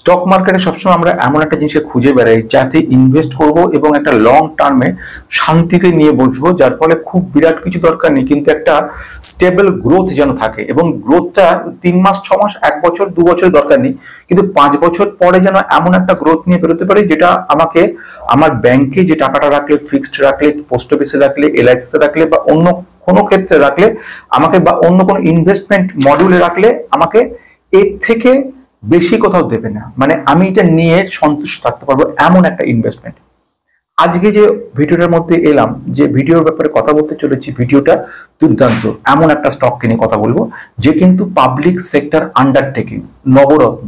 Stock মার্কেটে সবসময় আমরা এমন একটা জিনিসকে খুঁজে বেড়াই যাতে ইনভেস্ট করব এবং একটা লং টার্মে শান্তিতে নিয়ে বসবো, যার ফলে খুব বিরাট কিছু দরকার নেই, কিন্তু একটা স্টেবল গ্রোথ যেন থাকে এবং গ্রোথটা 3 মাস 6 মাস 1 বছর 2 বছর দরকার নেই, কিন্তু 5 বছর পরে যেন এমন একটা গ্রোথ নিয়ে বেরোতে পারি যেটা আমাকে আমার ব্যাংকে যে টাকাটা রাখলে, ফিক্সড রাখলে, পোস্ট অফিসে রাখলে, এলআইসিতে রাখলে বা অন্য কোনো ক্ষেত্রে রাখলে আমাকে, বা অন্য কোনো ইনভেস্টমেন্ট মডিউলে রাখলে আমাকে এর থেকে বেশি কোথাও দেবে না, মানে আমি এটা নিয়ে সন্তুষ্ট থাকতে পারবো, এমন একটা ইনভেস্টমেন্ট। আজকে যে ভিডিওটার মধ্যে এলাম, যে ভিডিওর ব্যাপারে কথা বলতে চলেছি, ভিডিওটা দুর্দান্ত। এমন একটা স্টককে নিয়ে কথা বলবো যে কিন্তু পাবলিক সেক্টর আন্ডারটেকিং, নবরত্ন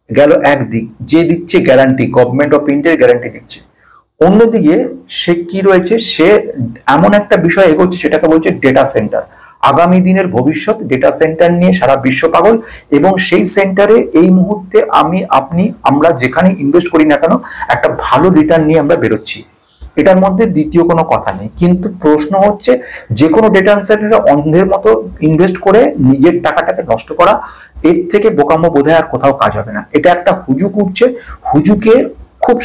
গেল একদিক, যে দিচ্ছে গ্যারান্টি, গভর্নমেন্ট অফ ইন্ডিয়ার গ্যারান্টি দিচ্ছে, অন্যদিকে সে কি রয়েছে, সে এমন একটা বিষয় এগোচ্ছে সেটাকে বলছে ডেটা সেন্টার। আগামী দিনের ভবিষ্যৎ ডেটা সেন্টার নিয়ে সারা বিশ্ব পাগল, এবং সেই সেন্টারে এই মুহূর্তে আমি, আপনি, আমরা যেখানে ইনভেস্ট করি না কেন একটা ভালো রিটার্ন নিয়ে আমরা বেরোচ্ছি, এটার মধ্যে দ্বিতীয় কোনো কথা নেই। কিন্তু প্রশ্ন হচ্ছে, যে কোনো ডেটা সেন্টারে অন্ধের মতো ইনভেস্ট করে নিজের টাকাটাকে নষ্ট করা, এর থেকে বোকামো বোধহয় আর কোথাও কাজ হবে না। এটা একটা হুজুক উঠছে, হুজুকে খুব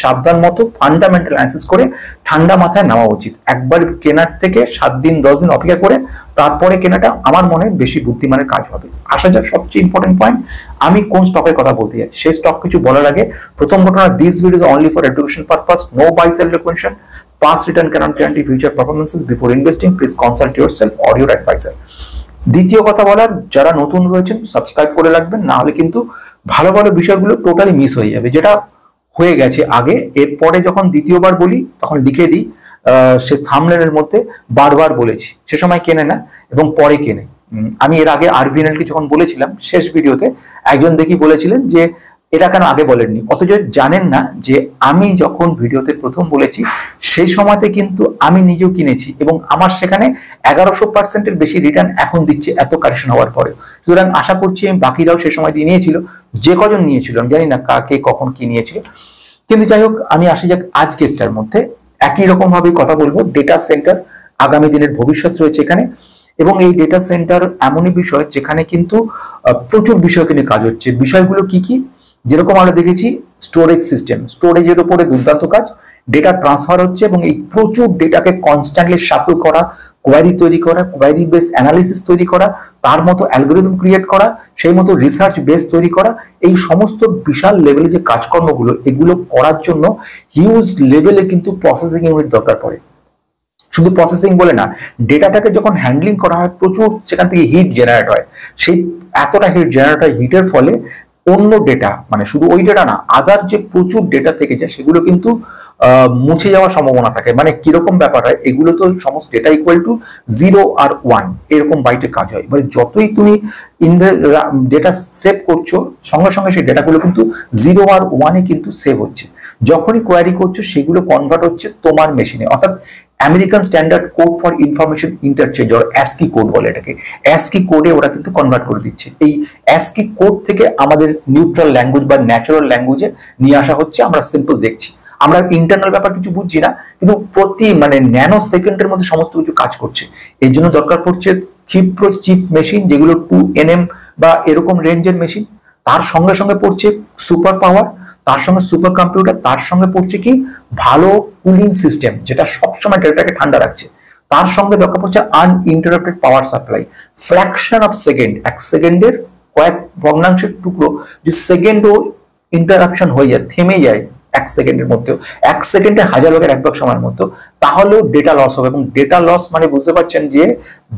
সাবধান মতো ফান্ডামেন্টাল অ্যানালিসিস করে ঠান্ডা মাথায় নেওয়া উচিত। একবার কেনার থেকে 7 দিন 10 দিন অপেক্ষা করে তারপরে কেনাটা আমার মনে বেশি বুদ্ধিমানের কাজ হবে। আসা যাক সবচেয়ে ইম্পর্টেন্ট পয়েন্ট, আমি কোন স্টকের কথা বলতে যাচ্ছি। সেই স্টক কিছু বলার আগে প্রথম ঘটনা, this video is only for education purpose, no buy sell recommendation, past return cannot guarantee future performances, before investing please consult yourself or your advisor। দ্বিতীয় কথা বলার, যারা নতুন রয়েছেন সাবস্ক্রাইব করে রাখবেন, না হলে কিন্তু ভালো ভালো বিষয়গুলো টোটালি মিস হয়ে যাবে, যেটা হয়ে গেছে আগে। এরপরে যখন দ্বিতীয়বার বলি তখন লিখে দিই, সে থাম্বনেলের মধ্যে বারবার বলেছি, সে সময় কেনে না এবং পরে কেনে। আমি এর আগে আরভিএনএলকে যখন বলেছিলাম শেষ ভিডিওতে, একজন দেখি বলেছিলেন যে এটা কেন আগে বলেননি, অথচ জানেন না যে আমি যখন ভিডিওতে প্রথম বলেছি সেই সময়তে কিন্তু আমি নিজেও কিনেছি এবং আমার সেখানে 1100% বেশি রিটার্ন এখন দিচ্ছে এত কারেকশন হওয়ার পরে। সুতরাং আশা করছি বাকিরাও সে সময় দিয়ে নিয়েছিল, যে কজন নিয়েছিল আমি জানি না কাকে কখন কি নিয়েছিল, কিন্তু যাই হোক আমি আসি যাক আজকেরটার মধ্যে। একই রকম ভাবে কথা বলবো, ডেটা সেন্টার আগামী দিনের ভবিষ্যৎ রয়েছে এখানে, এবং এই ডেটা সেন্টার এমনই বিষয় যেখানে কিন্তু প্রচুর বিষয়কে নিয়ে কাজ হচ্ছে। বিষয়গুলো কি কি, যেরকম আমরা দেখেছি স্টোরেজ সিস্টেম, স্টোরেজের উপরে দুর্দান্ত কাজ, ডেটা ট্রান্সফার হচ্ছে এবং এই প্রচুর ডেটাকে কনস্ট্যান্টলি শাফল করা, কোয়ারি তৈরি করা, কোয়ারি বেস অ্যানালিসিস তৈরি করা, তার মতো অ্যালগোরিদম ক্রিয়েট করা, সেই মতো রিসার্চ বেস তৈরি করা, এই সমস্ত বিশাল লেভেলে যে কাজকর্মগুলো, এগুলো করার জন্য হিউজ লেভেলে কিন্তু প্রসেসিং ইউনিট দরকার পড়ে। শুধু প্রসেসিং বলে না, ডেটাটাকে যখন হ্যান্ডলিং করা হয় প্রচুর সেখান থেকে হিট জেনারেট হয়, সেই এতটা হিট জেনারেট হয়, হিটের ফলে অন্য ডেটা, মানে শুধু ওই ডেটা না, আদার যে প্রচুর ডেটা থেকে যায় সেগুলো কিন্তু মুছে যাওয়ার সম্ভাবনা থাকে। মানে কিরকম ব্যাপার হয়, এগুলো তো সমস্ত ডেটা ইকুয়াল টু 0 আর 1 এরকম বাইটে কাজ হয়। মানে যতই তুমি ডেটা সেভ করছো সঙ্গে সঙ্গে সেই ডেটাগুলো কিন্তু 0 আর 1 কিন্তু সেভ হচ্ছে। যখনই কোয়ারি করছো সেগুলো কনভার্ট হচ্ছে তোমার মেশিনে, অর্থাৎ American standard code for information interchange, আর অ্যাসকি কোড বলে এটাকে, অ্যাসকি কোডে ওরা কিন্তু কনভার্ট করে দিচ্ছে। এই অ্যাসকি কোড থেকে আমাদের নিউট্রাল ল্যাঙ্গুয়েজ বা ন্যাচারাল ল্যাঙ্গুয়েজে নিয়ে আসা হচ্ছে। আমরা সিম্পল দেখছি, আমরা ইন্টারনাল ব্যাপার কিছু বুঝছি না, কিন্তু প্রতি ন্যানো সেকেন্ডের মধ্যে সমস্ত কিছু কাজ করছে। এর জন্য দরকার পড়ছে ক্ষিপ্র চিপ মেশিন, যেগুলো 2nm বা এরকম রেঞ্জের মেশিন, তার সঙ্গে সঙ্গে পড়ছে সুপার পাওয়ার, তার সঙ্গে সুপার কম্পিউটার, তার সঙ্গে পড়ছে কি ভালো কুলিং সিস্টেম যেটা সবসময় ডেটাটাকে ঠান্ডা রাখছে, তার সঙ্গে দরকার পড়ছে uninterrupted power supply. Fraction of second, 1 সেকেন্ডের কয়েক ভগ্নাংশের টুকরো যে সেকেন্ডও ইন্টারাপশন হয়ে যায়, থেমে যায় 1 সেকেন্ডের মধ্যেও, 1 সেকেন্ডে 1000 লোকের 1 ভাগ সময়ের মধ্যে, তাহলেও ডেটা লস হবে। এবং ডেটা লস মানে বুঝতে পারছেন যে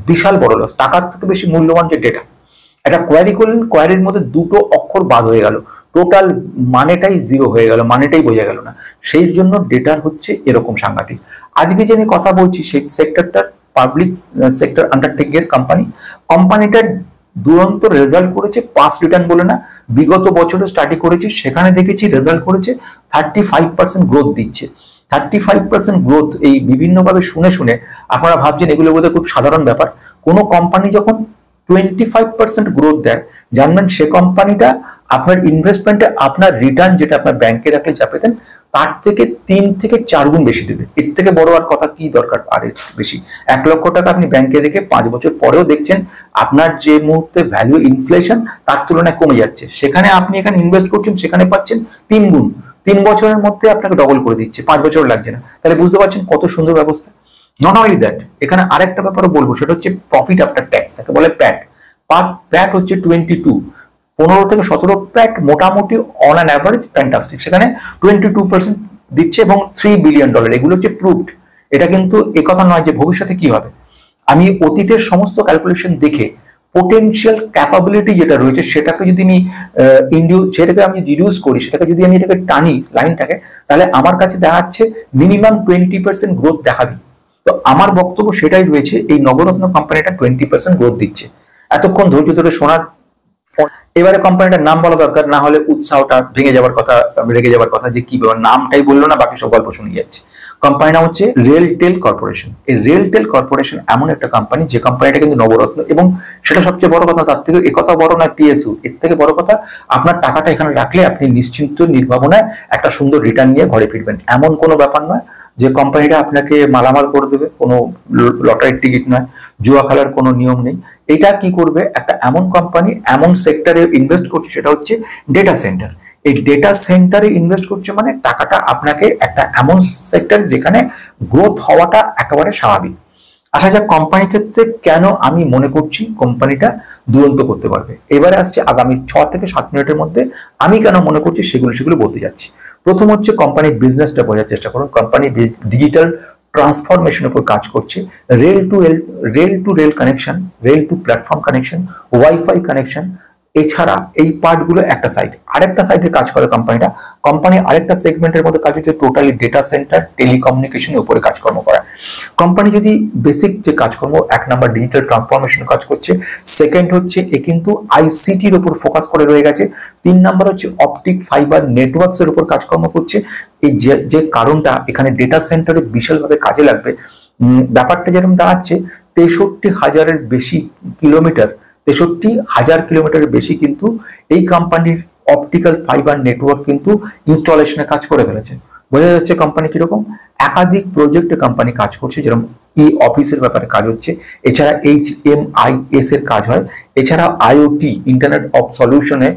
বিশাল বড় লস, টাকার থেকে বেশি মূল্যবান যে ডেটা। একটা কোয়ারি করলেন, কোয়ারির মধ্যে 2টো অক্ষর বাদ হয়ে গেল, টোটাল মানেটাই 0 হয়ে গেল, মানেটাই বোঝা গেল না। সেই জন্য ডেটার হচ্ছে এরকম সাংঘাতিক। আজকে যে আমি কথা বলছি সেই সেক্টরটা পাবলিক সেক্টর আন্ডারটেকিং এর কোম্পানিটার দুরন্ত রেজাল্ট করেছে, পাস্ট রিটার্ন বলে না, বিগত বছরে স্টাডি করেছি, সেখানে দেখেছি রেজাল্ট করেছে 35% গ্রোথ দিচ্ছে। 35% গ্রোথ এই বিভিন্নভাবে শুনে শুনে আপনারা ভাবছেন এগুলো বোধহয় খুব সাধারণ ব্যাপার। কোনো কোম্পানি যখন 25% গ্রোথ দেয়, জানবেন সে কোম্পানিটা আপনার ইনভেস্টমেন্টে আপনার রিটার্ন যেটা আপনার ব্যাংকে রাখলে যা পেতেন তার থেকে 3 থেকে 4 গুণ বেশি দেবে। এর থেকে বড় আর কথা কি দরকার? আর এর বেশি 1 লক্ষ টাকা আপনি ব্যাংকে রেখে 5 বছর পরেও দেখছেন আপনার যে মুহূর্তে ভ্যালু ইনফ্লেশন তার তুলনায় কমে যাচ্ছে, সেখানে আপনি এখানে ইনভেস্ট করছেন, সেখানে পাচ্ছেন 3 গুণ। 3 বছরের মধ্যে আপনাকে ডবল করে দিচ্ছে, 5 বছর লাগছে না। তাহলে বুঝতে পারছেন কত সুন্দর ব্যবস্থা। নট অনলি দ্যাট, এখানে আরেকটা ব্যাপারও বলবো, সেটা হচ্ছে প্রফিট আফটার ট্যাক্স, তাকে বলে প্যাট। প্যাট হচ্ছে 22, 15 থেকে 17 প্যাট মোটামুটি অন অ্যান অ্যাভারেজ ফ্যান্টাস্টিক। সেখানে 22% দিচ্ছে এবং $3 বিলিয়ন, এগুলো হচ্ছে প্রুভড। এটা কিন্তু একথা নয় যে ভবিষ্যতে কি হবে। আমি অতীতের সমস্ত ক্যালকুলেশন দেখে পোটেনশিয়াল ক্যাপাবিলিটি যেটা রয়েছে সেটাকে যদি আমি সেটাকে আমি রিডিউস করি, সেটাকে যদি আমি এটাকে টানি লাইনটাকে, তাহলে আমার কাছে দেখা যাচ্ছে মিনিমাম 20% গ্রোথ দেখাবি। তো আমার বক্তব্য সেটাই রয়েছে, এই নবরত্ন কোম্পানিটা 20% গ্রোথ দিচ্ছে। এতক্ষণ ধৈর্য ধরে শোনার এবারে কোম্পানিটার নাম বলা দরকার, না হলে উৎসাহটা ভেঙে যাওয়ার কথা, রেগে যাওয়ার কথা যে কি ব্যাপার, নামটাই বললো না, বাকি সব গল্প শুনে যাচ্ছে। কোম্পানিটা হচ্ছে রেলটেল কর্পোরেশন। এই রেলটেল কর্পোরেশন এমন একটা কোম্পানি যে কোম্পানিটা কিন্তু নবরত্ন, এবং সেটা সবচেয়ে বড় কথা, তার থেকে একথা বড় নয় পিএসইউ, এর থেকে বড় কথা আপনার টাকাটা এখানে রাখলে আপনি নিশ্চিন্ত নির্ভাবনায় একটা সুন্দর রিটার্ন নিয়ে ঘরে ফিরবেন। এমন কোনো ব্যাপার নয় যে কোম্পানিটা আপনাকে মালামাল করে দেবে, কোনো লটারির টিকিট নয়, জুয়া খেলার কোনো নিয়ম নেই। এটা কি করবে, একটা এমন কোম্পানি এমন সেক্টরে ইনভেস্ট করছে, সেটা হচ্ছে ডেটা সেন্টার। এই ডেটা সেন্টারে ইনভেস্ট করছে মানে টাকাটা আপনাকে একটা এমন সেক্টর যেখানে গ্রোথ হওয়াটা একেবারে স্বাভাবিক। আসা যাক কোম্পানির ক্ষেত্রে কেন আমি মনে করছি কোম্পানিটা দুরন্ত করতে পারবে। এবারে আসছে আগামী 6 থেকে 7 মিনিটের মধ্যে আমি কেন মনে করছি সেগুলো বলতে যাচ্ছি। প্রথম হচ্ছে কোম্পানির বিজনেসটা বোঝার চেষ্টা করুন। কোম্পানি ডিজিটাল ট্রান্সফরমেশনের উপর কাজ করছে। Rail to rail connection, rail to platform connection, wifi connection, এছাড়া এই পার্টগুলো একটা সাইড। আরেকটা সাইডে কাজ করে কোম্পানি আরেকটা সেগমেন্টের মধ্যে কাজ হচ্ছে টোটালি ডেটা সেন্টার টেলিকমিউনিকেশনের উপরে কাজকর্ম করা। কোম্পানি যদি বেসিক যে কাজকর্ম, 1 নাম্বার ডিজিটাল ট্রান্সফরমেশন কাজ করছে, সেকেন্ড হচ্ছে এ কিন্তু আইসিটির উপর ফোকাস করে রয়ে গেছে, 3 নাম্বার হচ্ছে অপটিক ফাইবার নেটওয়ার্কস এর উপর কাজকর্ম করছে। এই যে কারণটা এখানে ডেটা সেন্টারে বিশালভাবে কাজে লাগবে। ব্যাপারটা যেরকম দাঁড়াচ্ছে 63,000-এর বেশি কিলোমিটার, 63,000 কিলোমিটারের বেশি কিন্তু এই কোম্পানির অপটিক্যাল ফাইবার নেটওয়ার্ক কিন্তু ইনস্টলেশনে কাজ করে ফেলেছে। বোঝা যাচ্ছে কোম্পানি কিরকম। একাধিক প্রজেক্টে কোম্পানি কাজ করছে, যেরকম ই অফিসের ব্যাপারে কাজ হচ্ছে, এছাড়া HMIS এর কাজ হয়, এছাড়া IoT ইন্টারনেট অফ সলিউশনে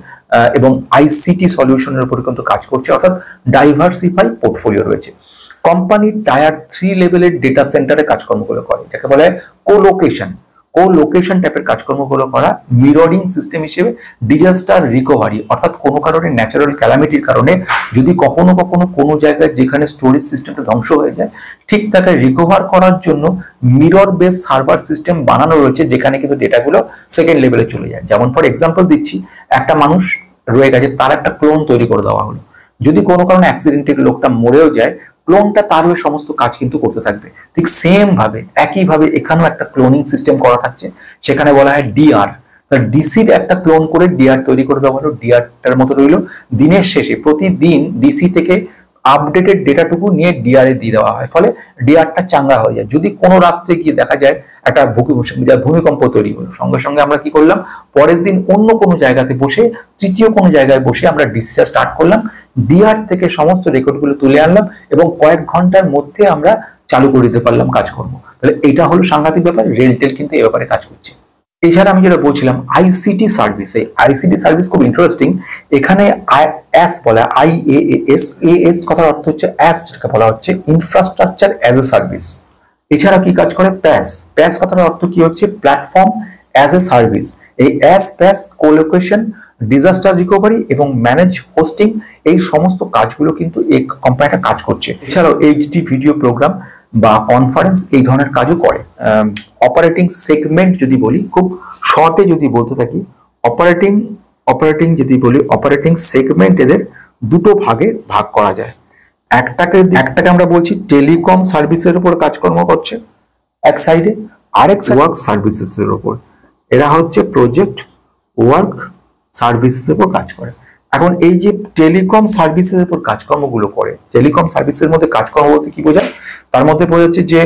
এবং ICT সলিউশনের উপর কিন্তু কাজ করছে, অর্থাৎ ডাইভার্সিফাই পোর্টফোলিও রয়েছে। কোম্পানি টায়ার 3 লেভেলের ডেটা সেন্টারে কাজকর্মগুলো করে, যাকে বলে কোলোকেশন টাইপের কাজকর্মগুলো করা। মিররিং সিস্টেম হিসেবে ডিজাস্টার রিকভারি, অর্থাৎ কোনো কারণে ন্যাচারাল ক্যালামিটির কারণে যদি কখনো কোনো জায়গায় যেখানে স্টোরেজ সিস্টেমটা ধ্বংস হয়ে যায়, ঠিক তাকে রিকভার করার জন্য মিরর বেস সার্ভার সিস্টেম বানানো রয়েছে, যেখানে কিন্তু ডেটাগুলো সেকেন্ড লেভেলে চলে যায়। যেমন ফর এক্সাম্পল দিচ্ছি, একটা মানুষ রয়ে গেছে, তার একটা ক্লোন তৈরি করে দেওয়া হলো। যদি কোনো কারণে অ্যাক্সিডেন্টে লোকটা মরেও যায়, ক্লোনটা তার হয়ে সমস্ত কাজ কিন্তু করতে থাকবে। ঠিক সেম ভাবে একইভাবে এখানেও একটা ক্লোনিং সিস্টেম করা থাকছে, সেখানে বলা হয় ডিআর। ডিসির একটা ক্লোন করে ডিআর তৈরি করে দেওয়া হলো, ডিআরটার মতো রইল। দিনের শেষে প্রতিদিন ডিসি থেকে আপডেটেড ডেটাটুকু নিয়ে ডিআর এ দিয়ে দেওয়া হয়, ফলে ডিআরটা চাঙ্গা হয়ে যায়। যদি কোনো রাত্রে গিয়ে দেখা যায় একটা ভূমিকম্প তৈরি হলো, সঙ্গে সঙ্গে আমরা কি করলাম, পরের দিন অন্য কোনো জায়গাতে বসে, তৃতীয় কোনো জায়গায় বসে আমরা ডিসিটা স্টার্ট করলাম, ডিআর থেকে সমস্ত রেকর্ডগুলো তুলে আনলাম এবং কয়েক ঘন্টার মধ্যে আমরা চালু করে দিতে পারলাম কাজকর্ম। তাহলে এটা হলো সাংঘাতিক ব্যাপার। রেলটেল কিন্তু এই ব্যাপারে কাজ করছে। এছাড়া আমি যেটা বলছিলাম আইসিটি সার্ভিস, এই আইসিটি সার্ভিস খুব ইন্টারেস্টিং। এখানে এস বলা IaaS কথার অর্থ হচ্ছে যেটাকে বলা হচ্ছে ইনফ্রাস্ট্রাকচার অ্যাজ এ সার্ভিস। এছাড়া কি কাজ করে প্যাস কথার অর্থ কি হচ্ছে প্ল্যাটফর্ম অ্যাজ এ সার্ভিস। এই প্যাস কোলোকেশন, ডিজাস্টার রিকভারি এবং ম্যানেজ হোস্টিং, এই সমস্ত কাজগুলো কিন্তু এই কোম্পানিটা কাজ করছে। এছাড়াও এইচডি ভিডিও প্রোগ্রাম বা কনফারেন্স এই ধরনের কাজও করে। অপারেটিং সেগমেন্ট যদি বলি, খুব শর্টে যদি বলতে থাকি, অপারেটিং সেগমেন্ট এদের দুটো ভাগে ভাগ করা যায়। একটাকে আমরা বলছি টেলিকম সার্ভিসের উপর কাজকর্ম করছে এক সাইডে, আরেক ওয়ার্ক সার্ভিসেসের উপর। এরা হচ্ছে প্রজেক্ট ওয়ার্ক সার্ভিসের উপর কাজ করে। এখন এই যে টেলিকম সার্ভিসের উপর কাজকর্মগুলো করে, টেলিকম সার্ভিসের মধ্যে কাজকর্ম বলতে কি বোঝায়, তার মধ্যে বোঝাচ্ছে যে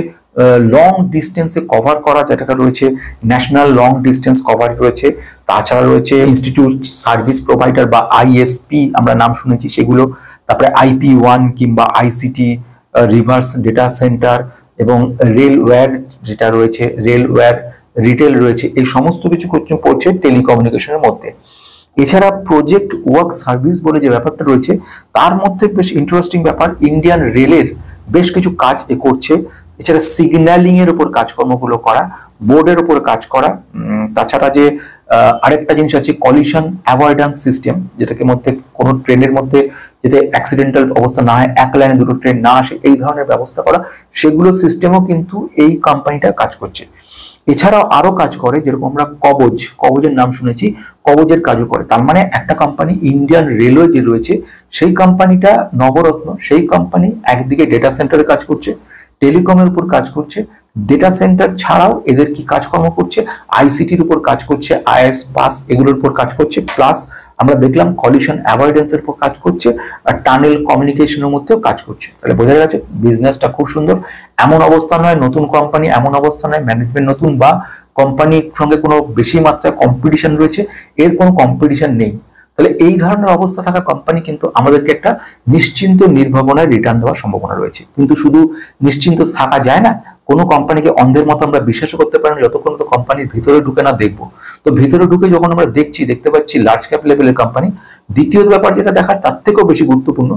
লং ডিস্টেন্সে কভার করা, যেটা রয়েছে ন্যাশনাল লং ডিস্টেন্স কভার রয়েছে, তাছাড়া রয়েছে ইনস্টিটিউট সার্ভিস প্রোভাইডার বা ISP আমরা নাম শুনেছি সেগুলো, তারপরে IP1 কিংবা ICT, রিভার্স ডেটা সেন্টার এবং রেলওয়্যার যেটা রয়েছে, রেলওয়্যার রিটেল রয়েছে, এই সমস্ত কিছু পড়ছে টেলিকমিউনিকেশনের মধ্যে। এছাড়া প্রজেক্ট ওয়ার্ক সার্ভিস বলে যে ব্যাপারটা রয়েছে, তার মধ্যে বেশ ইন্টারেস্টিং ব্যাপার, ইন্ডিয়ান রেলের বেশ কিছু কাজ করছে। এছাড়া সিগন্যালিং এর উপর কাজকর্মগুলো করা, বোর্ডের উপর কাজ করা, তাছাড়া যে আরেকটা জিনিস আছে কলিশন অ্যাভয়েডেন্স সিস্টেম, যেটাকে মধ্যে কোনো ট্রেনের মধ্যে যাতে অ্যাক্সিডেন্টাল অবস্থা না হয়, এক লাইনে দুটো ট্রেন না আসে, এই ধরনের ব্যবস্থা করা, সেগুলো সিস্টেমও কিন্তু এই কোম্পানিটা কাজ করছে। এছাড়াও আরো কাজ করে, যেরকম আমরা কবজের নাম শুনেছি, কবজের কাজও করে। তার মানে একটা কোম্পানি ইন্ডিয়ান রেলওয়ে যে রয়েছে সেই কোম্পানিটা নবরত্ন, সেই কোম্পানি একদিকে ডেটা সেন্টারে কাজ করছে, টেলিকমের উপর কাজ করছে, ডেটা সেন্টার ছাড়াও এদের কি কাজকর্ম করছে, আইসিটির উপর কাজ করছে, আইএস পাস এগুলোর উপর কাজ করছে, প্লাস আমরা দেখলাম কলিশন অ্যাভয়েডেন্সের উপর কাজ করছে, আর টানেল কমিউনিকেশনের মধ্যেও কাজ করছে। তাহলে বোঝা গেছে বিজনেসটা খুব সুন্দর। এমন অবস্থা নয় নতুন কোম্পানি, এমন অবস্থা নয় ম্যানেজমেন্ট নতুন বা কোম্পানির সঙ্গে কোনো বেশি মাত্রায় কম্পিটিশন রয়েছে, এর কোনো কম্পিটিশন নেই। তাহলে এই ধরনের অবস্থা থাকা কোম্পানি কিন্তু আমাদেরকে একটা নিশ্চিন্ত নির্ভাবনায় রিটার্ন দেওয়ার সম্ভাবনা রয়েছে। কিন্তু শুধু নিশ্চিন্ত থাকা যায় না, কোনো কোম্পানিকে অন্ধের মতো আমরা বিশ্বাস করতে পারি না যতক্ষণ তো কোম্পানির ভিতরে ঢুকে না দেখবো। তো ভিতরে ঢুকে যখন আমরা দেখতে পাচ্ছি লার্জ ক্যাপ লেভেলের কোম্পানি, দ্বিতীয় ব্যাপার যেটা দেখার তার থেকেও বেশি গুরুত্বপূর্ণ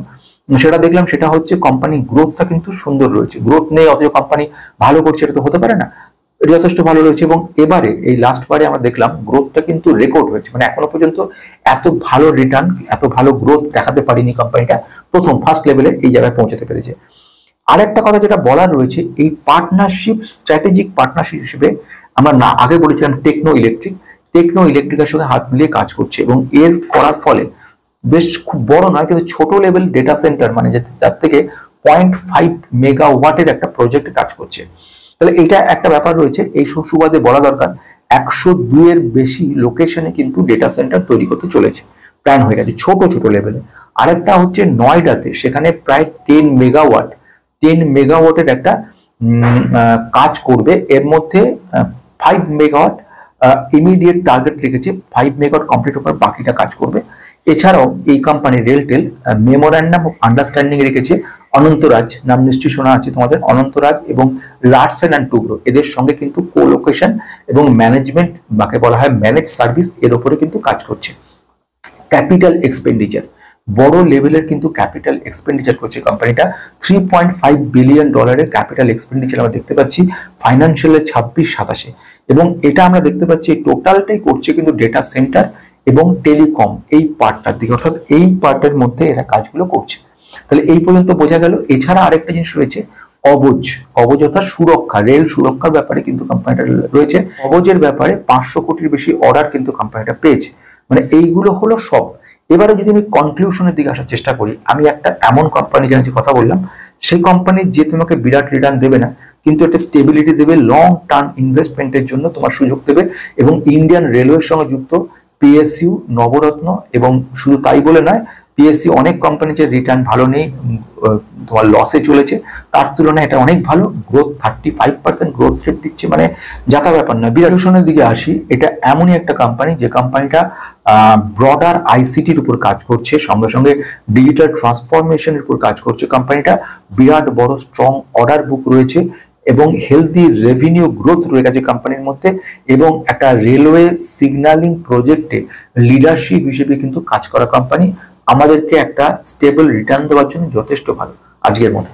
সেটা দেখলাম, সেটা হচ্ছে কোম্পানি গ্রোথটা কিন্তু সুন্দর রয়েছে। গ্রোথ নেই অথচ কোম্পানি ভালো করছে, এটা তো হতে পারে না। যথেষ্ট ভালো রয়েছে এবং এবারে এই লাস্ট বারে আমরা দেখলাম গ্রোথটা কিন্তু রেকর্ড হয়েছে, মানে এখনো পর্যন্ত এত ভালো রিটার্ন, এত ভালো গ্রোথ দেখাতে পারিনি কোম্পানিটা, প্রথম ফার্স্ট লেভেলে এই জায়গায় পৌঁছাতে পেরেছে। আরেকটা কথা যেটা বলার রয়েছে, এই পার্টনারশিপ, স্ট্র্যাটেজিক পার্টনারশিপ হিসেবে আমরা না আগে বলেছিলাম টেকনো ইলেকট্রিকের সঙ্গে হাত মিলিয়ে কাজ করছে এবং এর করার ফলে বেশ খুব বড় নয় কিন্তু ছোট লেভেল ডেটা সেন্টার, মানে যার থেকে 0.5 মেগাওয়াটের একটা প্রজেক্ট কাজ করছে। তাহলে এটা একটা ব্যাপার রয়েছে, এই সুবাদে বলা দরকার 102 এর বেশি লোকেশনে কিন্তু ডেটা সেন্টার তৈরি করতে চলেছে, প্ল্যান হয়ে গেছে ছোট লেভেলে। আরেকটা হচ্ছে নয়ডাতে, সেখানে প্রায় 10 মেগাওয়াটের একটা কাজ করবে। এর মধ্যে 5 মেগাওয়াট ইমিডিয়েট টার্গেট রেখেছে, 5 মেগাওয়াট কমপ্লিট হওয়ার বাকিটা কাজ করবে। এছাড়াও এই company RailTel memorandum of understanding রেখেছে অনন্তরাজ, নাম নিশ্চয়ই শোনা আছে তোমাদের, অনন্তরাজ এবং লার্সেন অ্যান্ড টুব্রো, এদের সঙ্গে কিন্তু কোলোকেশন এবং ম্যানেজমেন্ট, বাকে বলা হয় ম্যানেজ সার্ভিস, এর উপরে কিন্তু কাজ করছে। ক্যাপিটাল এক্সপেন্ডিচার, বড় লেভেলের কিন্তু ক্যাপিটাল এক্সপেন্ডিচার করছে কোম্পানিটা, $3.5 বিলিয়ন ক্যাপিটাল এক্সপেন্ডিচার আমরা দেখতে পাচ্ছি ফাইন্যান্সিয়ালের 26-27-এ। এবং এটা আমরা দেখতে পাচ্ছি টোটালটাই করছে কিন্তু ডেটা সেন্টার এবং টেলিকম এই পার্টটার দিকে, অর্থাৎ এই পার্টের মধ্যে এরা কাজগুলো করছে। তাহলে এই পর্যন্ত বোঝা গেল। এছাড়া আরেকটা জিনিস রয়েছে কবচ অর্থাৎ সুরক্ষা, রেল সুরক্ষার ব্যাপারে কিন্তু কোম্পানিটা রয়েছে। কবচের ব্যাপারে 500 কোটির বেশি অর্ডার কিন্তু কোম্পানিটা পেয়েছে। মানে এইগুলো হলো সব। এবারে যদি আমি কনক্লুশনের দিকে আসার চেষ্টা করি, আমি একটা এমন কোম্পানি জানি যে কথা বললাম, সেই কোম্পানি যে তোমাকে বিরাট রিটার্ন দেবে না, কিন্তু একটা স্টেবিলিটি দেবে, লং টার্ম ইনভেস্টমেন্টের জন্য তোমার সুযোগ দেবে। এবং ইন্ডিয়ান রেলওয়ের সঙ্গে যুক্ত পিএসইউ, নবরত্ন, এবং শুধু তাই বলে নয়, পিএসসি অনেক কোম্পানি যে রিটার্ন ভালো নেই, তোমার লসে চলেছে, তার তুলনায় এটা অনেক ভালো গ্রোথ, 35% গ্রোথ রেট দিচ্ছে, মানে যাতা ব্যাপার না। বিরাটনের দিকে আসি, এটা এমনই একটা কোম্পানি যে কোম্পানিটা ব্রডার আইসিটির উপর কাজ করছে, সঙ্গে সঙ্গে ডিজিটাল ট্রান্সফরমেশনের উপর কাজ করছে। কোম্পানিটা বিরাট বড় স্ট্রং অর্ডার বুক রয়েছে এবং হেলদি রেভিনিউ গ্রোথ রয়ে গেছে কোম্পানির মধ্যে, এবং একটা রেলওয়ে সিগন্যালিং প্রজেক্টে লিডারশিপ হিসেবে কিন্তু কাজ করা কোম্পানি আমাদেরকে একটা স্টেবল রিটার্ন দেওয়ার জন্য যথেষ্ট ভালো। আজকের মতো।